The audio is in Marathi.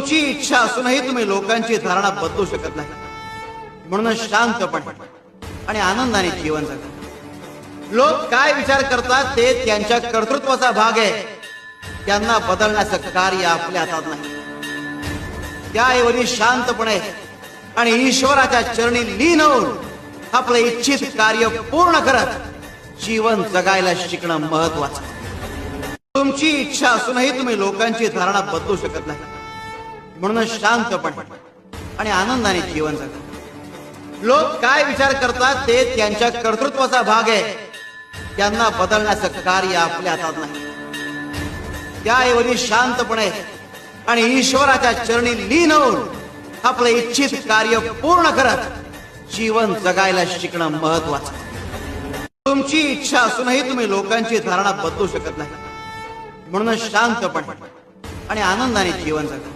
तुमची इच्छा असूनही तुम्ही लोकांची धारणा बदलू शकत नाही. म्हणून शांतपणे आणि आनंदाने जीवन जगा. लोक काय विचार करतात ते त्यांच्या कर्तृत्वाचा भाग आहे. त्यांना बदलण्याचं कार्य आपल्या हातात नाही. त्याऐवजी शांतपणे आणि ईश्वराच्या चरणी लीन होऊन आपलं इच्छित कार्य पूर्ण करत जीवन जगायला शिकणं महत्वाचं. तुमची इच्छा असूनही तुम्ही लोकांची धारणा बदलू शकत नाही. म्हणून शांतपणे आणि आनंदाने जीवन जगा. लोक काय विचार करतात ते त्यांच्या कर्तृत्वाचा भाग आहे. त्यांना बदलण्याचं कार्य आपल्या हातात नाही. त्याऐवजी शांतपणे आणि ईश्वराच्या चरणी लीन होऊन आपलं इच्छित कार्य पूर्ण करत जीवन जगायला शिकणं महत्वाचं. तुमची इच्छा असूनही तुम्ही लोकांची धारणा बदलू शकत नाही. म्हणून शांतपणे आणि आनंदाने जीवन जगा.